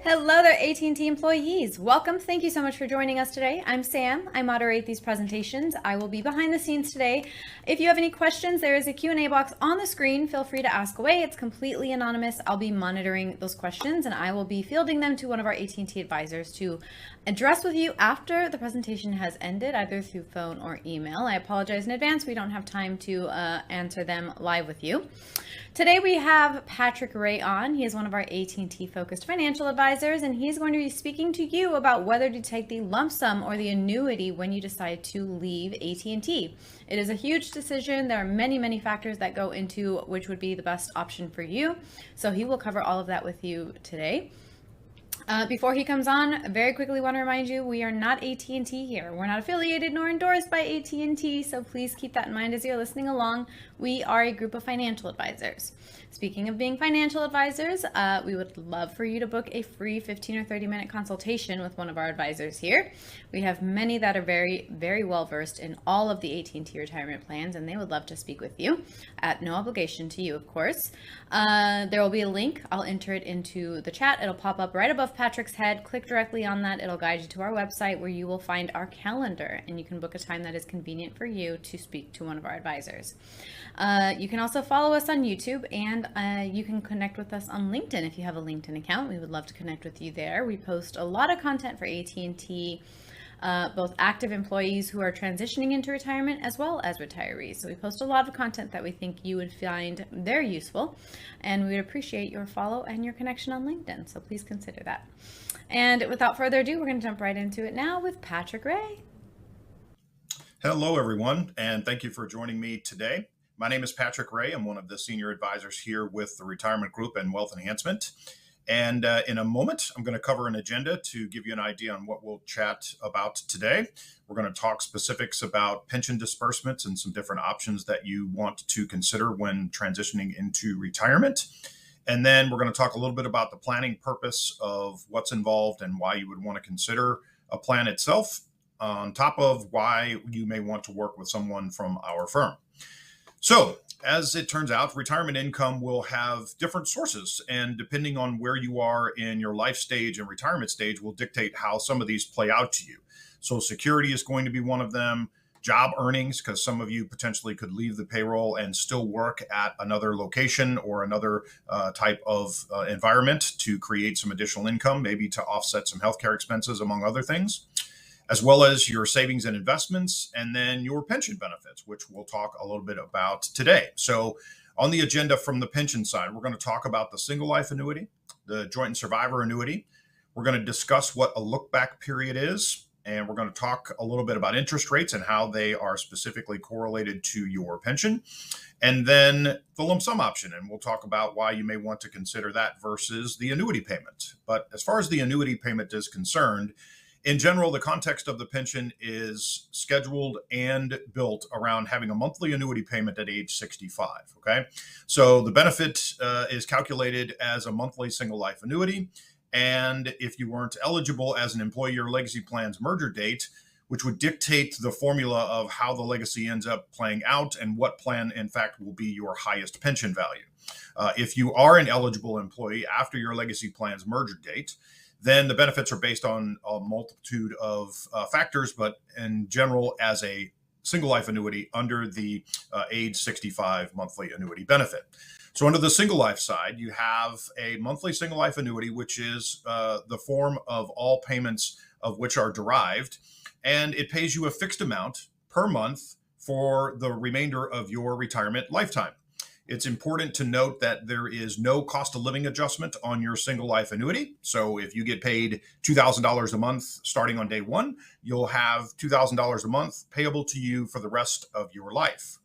Hello there, AT&T employees. Welcome. Thank you so much for joining us today. I'm Sam. I moderate these presentations. I will be behind the scenes today. If you have any questions, there is a Q&A box on the screen. Feel free to ask away. It's completely anonymous. I'll be monitoring those questions and I will be fielding them to one of our AT&T advisors to address with you after the presentation has ended, either through phone or email. I apologize in advance. We don't have time to answer them live with you. Today we have Patrick Ray on. He is one of our AT&T focused financial advisors, and he's going to be speaking to you about whether to take the lump sum or the annuity when you decide to leave AT&T. It is a huge decision. There are many, many factors that go into which would be the best option for you. So he will cover all of that with you today. Before he comes on, very quickly want to remind you, we are not AT&T here. We're not affiliated nor endorsed by AT&T, so please keep that in mind as you're listening along. We are a group of financial advisors. Speaking of being financial advisors, we would love for you to book a free 15 or 30-minute consultation with one of our advisors here. We have many that are very, very well versed in all of the AT&T retirement plans, and they would love to speak with you at no obligation to you, of course. There will be a link. I'll enter it into the chat. It'll pop up right above Patrick's head. Click directly on that. It'll guide you to our website where you will find our calendar, and you can book a time that is convenient for you to speak to one of our advisors. You can also follow us on YouTube, and you can connect with us on LinkedIn if you have a LinkedIn account. We would love to connect with you there. We post a lot of content for AT&T, both active employees who are transitioning into retirement as well as retirees. So we post a lot of content that we think you would find very useful, and we would appreciate your follow and your connection on LinkedIn. So please consider that. And without further ado, we're going to jump right into it now with Patrick Ray. Hello, everyone, and thank you for joining me today. My name is Patrick Ray. I'm one of the senior advisors here with the Retirement Group and Wealth Enhancement. And in a moment, I'm going to cover an agenda to give you an idea on what we'll chat about today. We're going to talk specifics about pension disbursements and some different options that you want to consider when transitioning into retirement. And then we're going to talk a little bit about the planning purpose of what's involved and why you would want to consider a plan itself, on top of why you may want to work with someone from our firm. So, as it turns out, retirement income will have different sources, and depending on where you are in your life stage and retirement stage will dictate how some of these play out to you. Social Security is going to be one of them, job earnings, because some of you potentially could leave the payroll and still work at another location or another type of environment to create some additional income, maybe to offset some healthcare expenses, among other things, as well as your savings and investments, and then your pension benefits, which we'll talk a little bit about today. So on the agenda from the pension side, we're going to talk about the single life annuity, the joint and survivor annuity. We're going to discuss what a look back period is, and we're going to talk a little bit about interest rates and how they are specifically correlated to your pension, and then the lump sum option. And we'll talk about why you may want to consider that versus the annuity payment. But as far as the annuity payment is concerned, in general, the context of the pension is scheduled and built around having a monthly annuity payment at age 65, okay? So the benefit is calculated as a monthly single life annuity. And if you weren't eligible as an employee or legacy plan's merger date, which would dictate the formula of how the legacy ends up playing out and what plan, in fact, will be your highest pension value. If you are an eligible employee after your legacy plan's merger date, then the benefits are based on a multitude of factors, but in general, as a single life annuity under the age 65 monthly annuity benefit. So under the single life side, you have a monthly single life annuity, which is the form of all payments of which are derived, and it pays you a fixed amount per month for the remainder of your retirement lifetime. It's important to note that there is no cost of living adjustment on your single life annuity. So if you get paid $2,000 a month starting on day one, you'll have $2,000 a month payable to you for the rest of your life.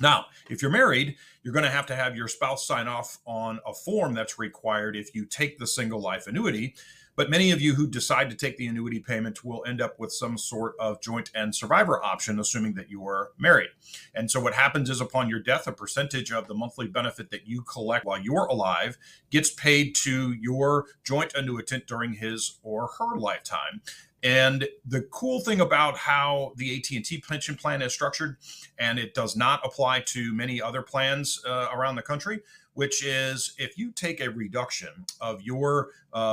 Now, if you're married, you're going to have your spouse sign off on a form that's required if you take the single life annuity. But many of you who decide to take the annuity payment will end up with some sort of joint and survivor option, assuming that you are married. And so what happens is upon your death, a percentage of the monthly benefit that you collect while you're alive gets paid to your joint annuitant during his or her lifetime. And the cool thing about how the AT&T pension plan is structured, and it does not apply to many other plans around the country, which is if you take a reduction of your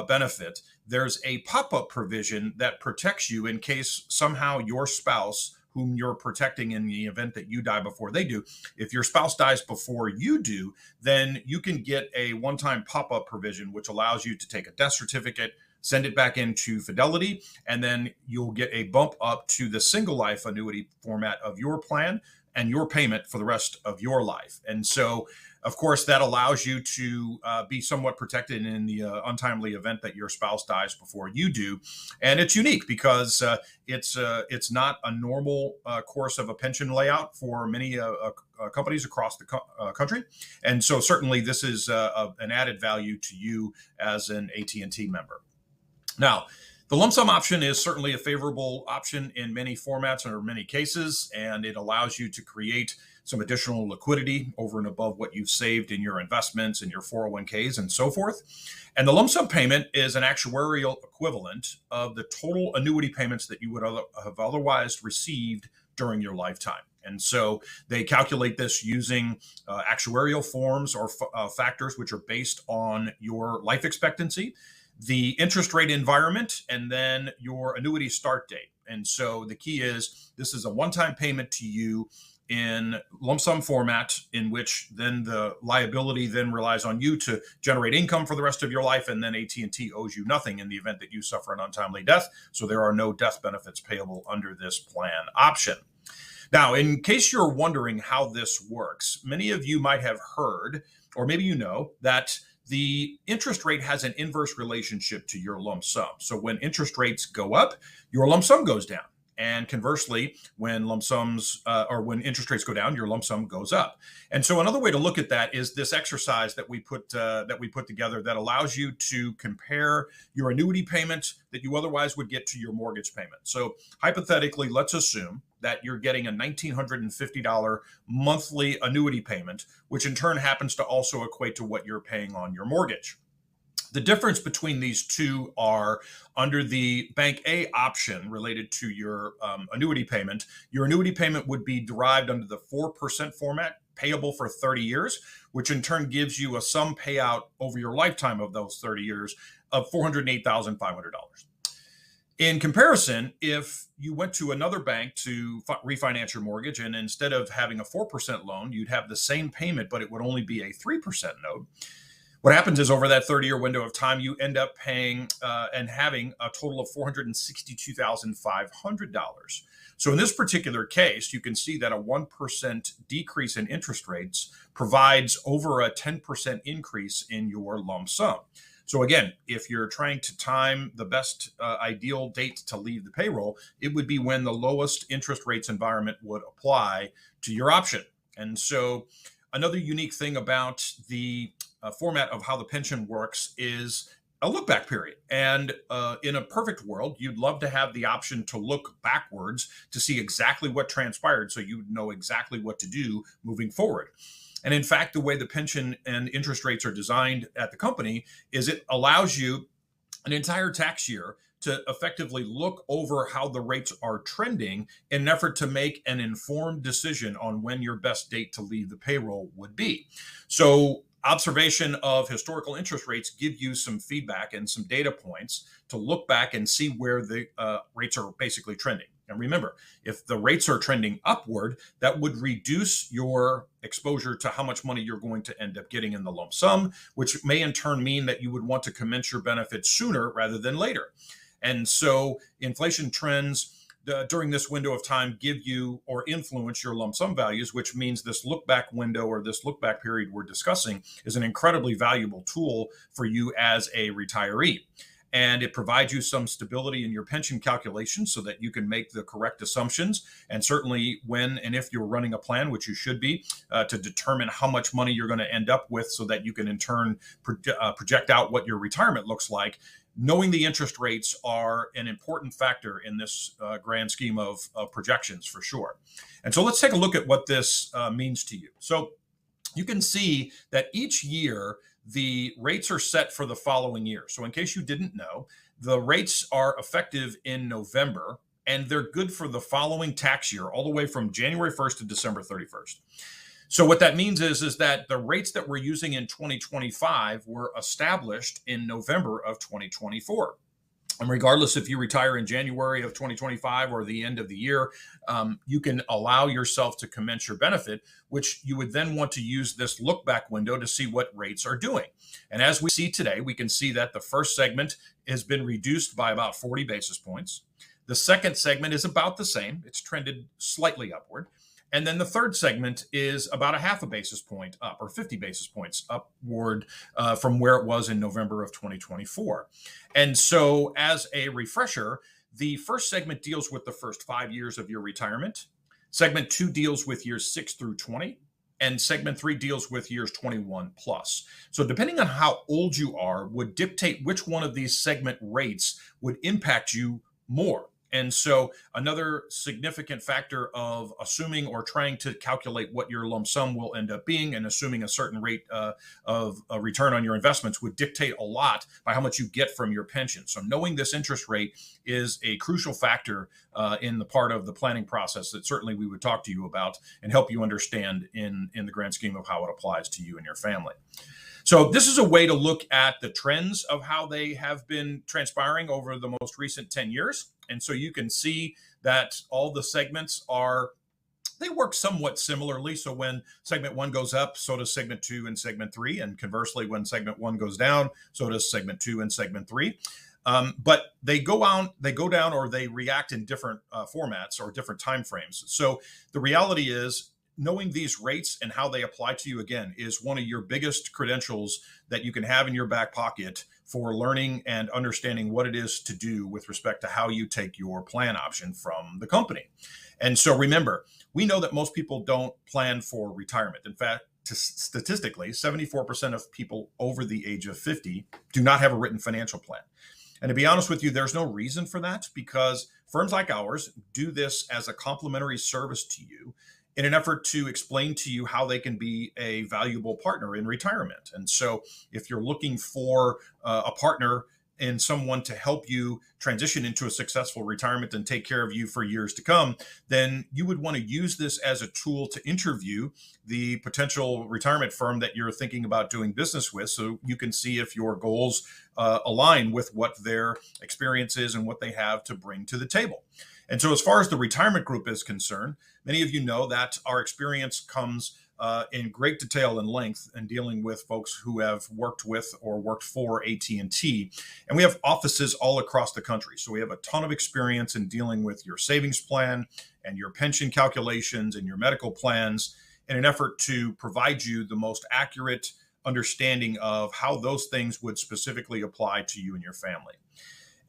benefit, there's a pop-up provision that protects you in case somehow your spouse, whom you're protecting in the event that you die before they do, if your spouse dies before you do, then you can get a one-time pop-up provision, which allows you to take a death certificate, send it back into Fidelity, and then you'll get a bump up to the single life annuity format of your plan and your payment for the rest of your life. And so, of course, that allows you to be somewhat protected in the untimely event that your spouse dies before you do. And it's unique because it's not a normal course of a pension layout for many companies across the country. And so certainly this is an added value to you as an AT&T member. Now, the lump sum option is certainly a favorable option in many formats or many cases, and it allows you to create some additional liquidity over and above what you've saved in your investments and your 401ks and so forth. And the lump sum payment is an actuarial equivalent of the total annuity payments that you would have otherwise received during your lifetime. And so they calculate this using actuarial forms or factors which are based on your life expectancy, the interest rate environment, and then your annuity start date. And so the key is this is a one-time payment to you in lump sum format, in which then the liability then relies on you to generate income for the rest of your life, and then AT&T owes you nothing in the event that you suffer an untimely death. So there are no death benefits payable under this plan option. Now, in case you're wondering how this works, many of you might have heard, or maybe you know, that the interest rate has an inverse relationship to your lump sum. So when interest rates go up, your lump sum goes down. And conversely, when lump sums or when interest rates go down, your lump sum goes up. And so another way to look at that is this exercise that we put together that allows you to compare your annuity payment that you otherwise would get to your mortgage payment. So hypothetically, let's assume that you're getting a $1,950 monthly annuity payment, which in turn happens to also equate to what you're paying on your mortgage. The difference between these two are under the Bank A option related to your annuity payment. Your annuity payment would be derived under the 4% format, payable for 30 years, which in turn gives you a sum payout over your lifetime of those 30 years of $408,500. In comparison, if you went to another bank to refinance your mortgage, and instead of having a 4% loan, you'd have the same payment, but it would only be a 3% note. What happens is over that 30-year window of time, you end up paying and having a total of $462,500. So in this particular case, you can see that a 1% decrease in interest rates provides over a 10% increase in your lump sum. So again, if you're trying to time the best ideal date to leave the payroll, it would be when the lowest interest rates environment would apply to your option. And so another unique thing about the format of how the pension works is a look back period. And in a perfect world, you'd love to have the option to look backwards to see exactly what transpired so you know exactly what to do moving forward. And in fact, the way the pension and interest rates are designed at the company is it allows you an entire tax year to effectively look over how the rates are trending in an effort to make an informed decision on when your best date to leave the payroll would be. So observation of historical interest rates give you some feedback and some data points to look back and see where the rates are basically trending. And remember, if the rates are trending upward, that would reduce your exposure to how much money you're going to end up getting in the lump sum, which may in turn mean that you would want to commence your benefits sooner rather than later. And so inflation trends during this window of time give you or influence your lump sum values, which means this look back window or this look back period we're discussing is an incredibly valuable tool for you as a retiree. And it provides you some stability in your pension calculations so that you can make the correct assumptions. And certainly when and if you're running a plan, which you should be, to determine how much money you're going to end up with so that you can in turn project out what your retirement looks like. Knowing the interest rates are an important factor in this grand scheme of projections for sure. And so let's take a look at what this means to you. So you can see that each year, the rates are set for the following year. So in case you didn't know, the rates are effective in November, and they're good for the following tax year, all the way from January 1st to December 31st. So what that means is that the rates that we're using in 2025 were established in November of 2024. And regardless if you retire in January of 2025 or the end of the year, you can allow yourself to commence your benefit, which you would then want to use this look back window to see what rates are doing. And as we see today, we can see that the first segment has been reduced by about 40 basis points. The second segment is about the same. It's trended slightly upward. And then the third segment is about a half a basis point up, or 50 basis points upward from where it was in November of 2024. And so as a refresher, the first segment deals with the first 5 years of your retirement. Segment 2 deals with years 6 through 20. And segment 3 deals with years 21 plus. So depending on how old you are would dictate which one of these segment rates would impact you more. And so another significant factor of assuming or trying to calculate what your lump sum will end up being and assuming a certain rate of a return on your investments would dictate a lot by how much you get from your pension. So knowing this interest rate is a crucial factor in the part of the planning process that certainly we would talk to you about and help you understand in the grand scheme of how it applies to you and your family. So this is a way to look at the trends of how they have been transpiring over the most recent 10 years. And so you can see that all the segments they work somewhat similarly. So when segment 1 goes up, so does segment 2 and segment 3. And conversely, when segment 1 goes down, so does segment 2 and segment 3. But they go down or they react in different formats or different time frames. So the reality is, knowing these rates and how they apply to you, again, is one of your biggest credentials that you can have in your back pocket for learning and understanding what it is to do with respect to how you take your plan option from the company. And so remember, we know that most people don't plan for retirement. In fact, statistically, 74% of people over the age of 50 do not have a written financial plan. And to be honest with you, there's no reason for that, because firms like ours do this as a complimentary service to you in an effort to explain to you how they can be a valuable partner in retirement. And so if you're looking for a partner and someone to help you transition into a successful retirement and take care of you for years to come, then you would want to use this as a tool to interview the potential retirement firm that you're thinking about doing business with, so you can see if your goals align with what their experience is and what they have to bring to the table. And so as far as the retirement group is concerned, many of you know that our experience comes in great detail and length in dealing with folks who have worked with or worked for AT&T. And we have offices all across the country. So we have a ton of experience in dealing with your savings plan and your pension calculations and your medical plans in an effort to provide you the most accurate understanding of how those things would specifically apply to you and your family.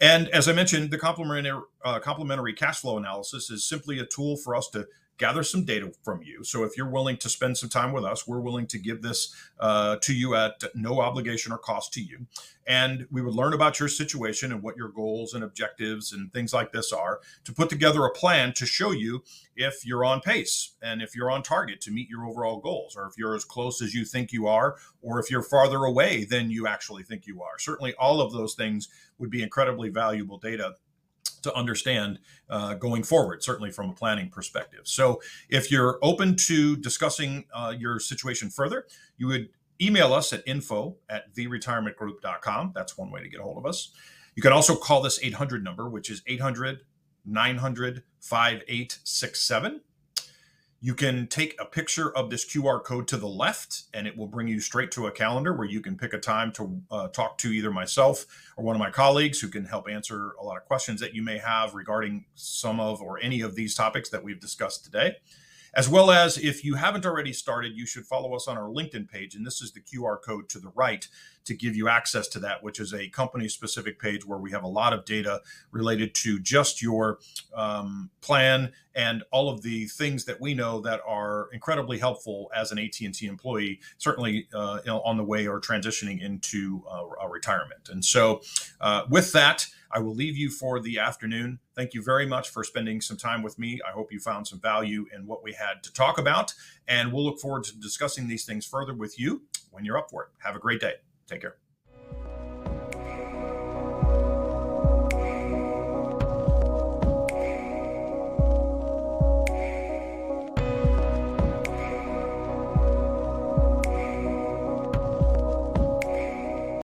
And as I mentioned, the complementary cash flow analysis is simply a tool for us to gather some data from you. So if you're willing to spend some time with us, we're willing to give this to you at no obligation or cost to you. And we would learn about your situation and what your goals and objectives and things like this are to put together a plan to show you if you're on pace and if you're on target to meet your overall goals, or if you're as close as you think you are, or if you're farther away than you actually think you are. Certainly all of those things would be incredibly valuable data to understand going forward, certainly from a planning perspective. So if you're open to discussing your situation further, you would email us at info@theretirementgroup.com. That's one way to get a hold of us. You can also call this 800 number, which is 800-900-5867. You can take a picture of this QR code to the left, and it will bring you straight to a calendar where you can pick a time to talk to either myself or one of my colleagues who can help answer a lot of questions that you may have regarding some of or any of these topics that we've discussed today. As well as, if you haven't already started, you should follow us on our LinkedIn page. And this is the QR code to the right to give you access to that, which is a company-specific page where we have a lot of data related to just your plan and all of the things that we know that are incredibly helpful as an AT&T employee, certainly on the way or transitioning into a retirement. And so with that, I will leave you for the afternoon. Thank you very much for spending some time with me. I hope you found some value in what we had to talk about, and we'll look forward to discussing these things further with you when you're up for it. Have a great day. Take care.